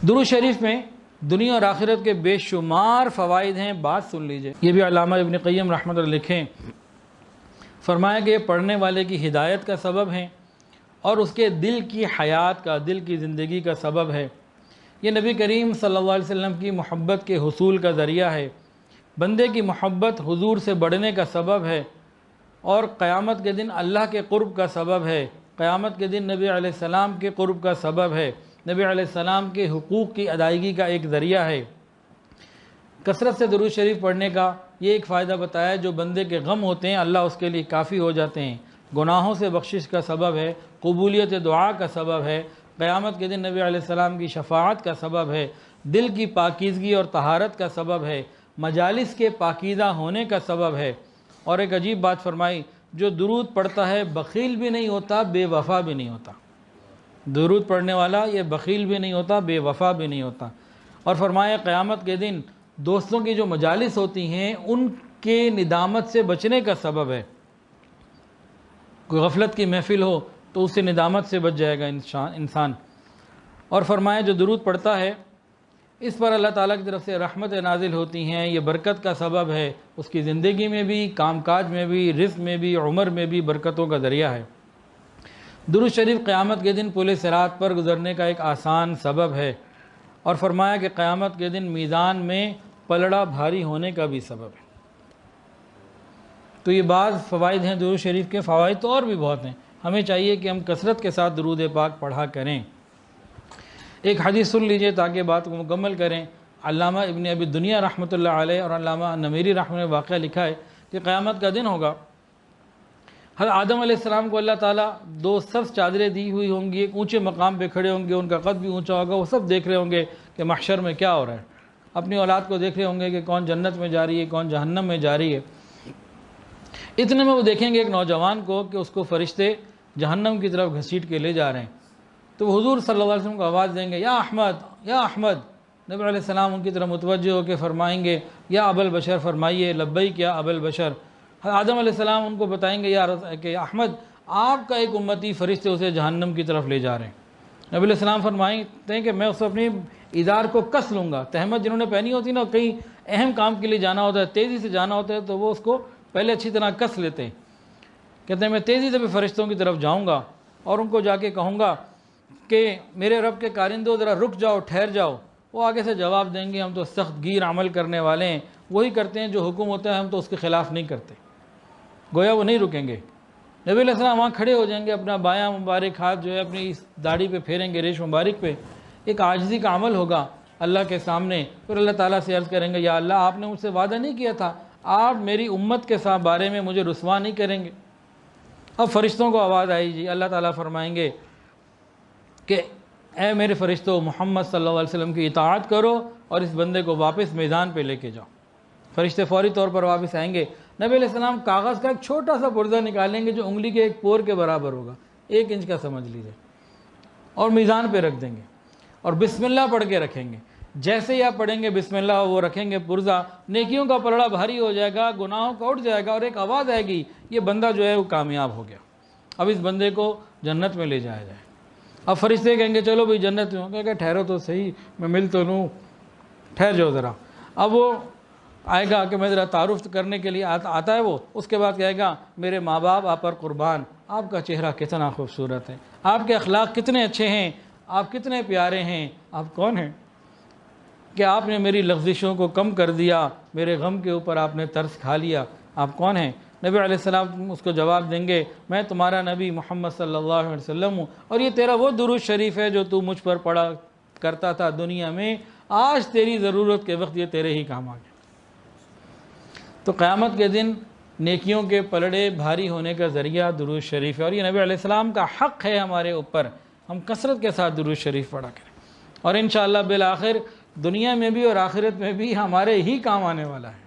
درود شریف میں دنیا اور آخرت کے بے شمار فوائد ہیں، بات سن لیجئے۔ یہ بھی علامہ ابن قیم رحمۃ اللہ لکھیں، فرمایا کہ یہ پڑھنے والے کی ہدایت کا سبب ہے اور اس کے دل کی حیات کا، دل کی زندگی کا سبب ہے۔ یہ نبی کریم صلی اللہ علیہ وسلم کی محبت کے حصول کا ذریعہ ہے، بندے کی محبت حضور سے بڑھنے کا سبب ہے، اور قیامت کے دن اللہ کے قرب کا سبب ہے، قیامت کے دن نبی علیہ السلام کے قرب کا سبب ہے، نبی علیہ السلام کے حقوق کی ادائیگی کا ایک ذریعہ ہے۔ کثرت سے درود شریف پڑھنے کا یہ ایک فائدہ بتایا، جو بندے کے غم ہوتے ہیں اللہ اس کے لیے کافی ہو جاتے ہیں، گناہوں سے بخشش کا سبب ہے، قبولیت دعا کا سبب ہے، قیامت کے دن نبی علیہ السلام کی شفاعت کا سبب ہے، دل کی پاکیزگی اور طہارت کا سبب ہے، مجالس کے پاکیزہ ہونے کا سبب ہے۔ اور ایک عجیب بات فرمائی، جو درود پڑھتا ہے بخیل بھی نہیں ہوتا، بے وفا بھی نہیں ہوتا۔ درود پڑھنے والا یہ بخیل بھی نہیں ہوتا، بے وفا بھی نہیں ہوتا۔ اور فرمایا قیامت کے دن دوستوں کی جو مجالس ہوتی ہیں ان کے ندامت سے بچنے کا سبب ہے۔ کوئی غفلت کی محفل ہو تو اس سے ندامت سے بچ جائے گا انسان۔ اور فرمایا جو درود پڑھتا ہے اس پر اللہ تعالیٰ کی طرف سے رحمت نازل ہوتی ہیں، یہ برکت کا سبب ہے، اس کی زندگی میں بھی، کام کاج میں بھی، رزق میں بھی، عمر میں بھی برکتوں کا ذریعہ ہے۔ درود شریف قیامت کے دن پل صراط پر گزرنے کا ایک آسان سبب ہے، اور فرمایا کہ قیامت کے دن میزان میں پلڑا بھاری ہونے کا بھی سبب ہے۔ تو یہ بعض فوائد ہیں درود شریف کے، فوائد تو اور بھی بہت ہیں، ہمیں چاہیے کہ ہم کثرت کے ساتھ درود پاک پڑھا کریں۔ ایک حدیث سن لیجئے تاکہ بات کو مکمل کریں۔ علامہ ابن ابی دنیا رحمۃ اللہ علیہ اور علامہ نمیری رحمۃ اللہ نے واقعہ لکھا ہے کہ قیامت کا دن ہوگا، حضرت آدم علیہ السلام کو اللہ تعالیٰ دو سبز چادریں دی ہوئی ہوں گی، ایک اونچے مقام پہ کھڑے ہوں گے، ان کا قد بھی اونچا ہوگا، وہ سب دیکھ رہے ہوں گے کہ محشر میں کیا ہو رہا ہے، اپنی اولاد کو دیکھ رہے ہوں گے کہ کون جنت میں جا رہی ہے، کون جہنم میں جا رہی ہے۔ اتنے میں وہ دیکھیں گے ایک نوجوان کو کہ اس کو فرشتے جہنم کی طرف گھسیٹ کے لے جا رہے ہیں، تو وہ حضور صلی اللہ علیہ وسلم کو آواز دیں گے، یا احمد یا احمد۔ نبی علیہ السلام ان کی طرف متوجہ ہو کے فرمائیں گے، یا ابا البشر، فرمائیے لبیک یا ابا البشر۔ آدم علیہ السلام ان کو بتائیں گے کہ احمد آپ کا ایک امتی فرشتے اسے جہنم کی طرف لے جا رہے ہیں۔ نبی علیہ السلام فرمائتے ہیں کہ میں اس اپنی ادار کو کس لوں گا۔ تہمت جنہوں نے پہنی ہوتی نا، کہیں اہم کام کے لیے جانا ہوتا ہے، تیزی سے جانا ہوتا ہے، تو وہ اس کو پہلے اچھی طرح کس لیتے ہیں۔ کہتے ہیں میں تیزی سے بھی فرشتوں کی طرف جاؤں گا اور ان کو جا کے کہوں گا کہ میرے رب کے کارندوں ذرا رک جاؤ، ٹھہر جاؤ۔ وہ آگے سے جواب دیں گے ہم تو سخت گیر عمل کرنے والے ہیں، وہی کرتے ہیں جو حکم ہوتا ہے، ہم تو اس کے خلاف نہیں کرتے۔ گویا وہ نہیں رکیں گے۔ نبی علیہ السلام وہاں کھڑے ہو جائیں گے، اپنا بایاں مبارک ہاتھ جو ہے اپنی اس داڑھی پہ پھیریں گے، ریش مبارک پہ، ایک عاجزی کا عمل ہوگا اللہ کے سامنے۔ پھر اللہ تعالیٰ سے عرض کریں گے یا اللہ آپ نے مجھ سے وعدہ نہیں کیا تھا، آپ میری امت کے ساتھ بارے میں مجھے رسوا نہیں کریں گے۔ اب فرشتوں کو آواز آئی جی، اللہ تعالیٰ فرمائیں گے کہ اے میرے فرشتوں، محمد صلی اللہ علیہ وسلم کی اطاعت کرو اور اس بندے کو واپس میدان پہ لے کے جاؤ۔ فرشتے فوری طور پر واپس آئیں گے۔ نبی علیہ السلام کاغذ کا ایک چھوٹا سا پرزہ نکالیں گے جو انگلی کے ایک پور کے برابر ہوگا، 1 انچ کا سمجھ لیجیے، اور میزان پہ رکھ دیں گے اور بسم اللہ پڑھ کے رکھیں گے۔ جیسے ہی آپ پڑھیں گے بسم اللہ، وہ رکھیں گے پرزہ، نیکیوں کا پلڑا بھاری ہو جائے گا، گناہوں کا اٹھ جائے گا، اور ایک آواز آئے گی یہ بندہ جو ہے وہ کامیاب ہو گیا، اب اس بندے کو جنت میں لے جایا جائے۔ اب فرشتے کہیں گے چلو بھئی جنت میں، کہے کہ ٹھہرو تو صحیح، میں مل تو لوں، ٹھہر جاؤ ذرا۔ اب وہ آئے گا کہ میں ذرا تعارف کرنے کے لیے آتا ہے وہ، اس کے بعد کہے گا میرے ماں باپ آپ پر قربان، آپ کا چہرہ کتنا خوبصورت ہے، آپ کے اخلاق کتنے اچھے ہیں، آپ کتنے پیارے ہیں، آپ کون ہیں کہ آپ نے میری لغزشوں کو کم کر دیا، میرے غم کے اوپر آپ نے ترس کھا لیا، آپ کون ہیں؟ نبی علیہ السلام اس کو جواب دیں گے میں تمہارا نبی محمد صلی اللہ علیہ وسلم ہوں، اور یہ تیرا وہ درود شریف ہے جو تو مجھ پر پڑھا کرتا تھا دنیا میں، آج تیری ضرورت کے وقت یہ تیرے ہی کام آ گیا۔ تو قیامت کے دن نیکیوں کے پلڑے بھاری ہونے کا ذریعہ درود شریف ہے، اور یہ نبی علیہ السلام کا حق ہے ہمارے اوپر، ہم کثرت کے ساتھ درود شریف پڑھا کریں، اور انشاءاللہ بالآخر دنیا میں بھی اور آخرت میں بھی ہمارے ہی کام آنے والا ہے۔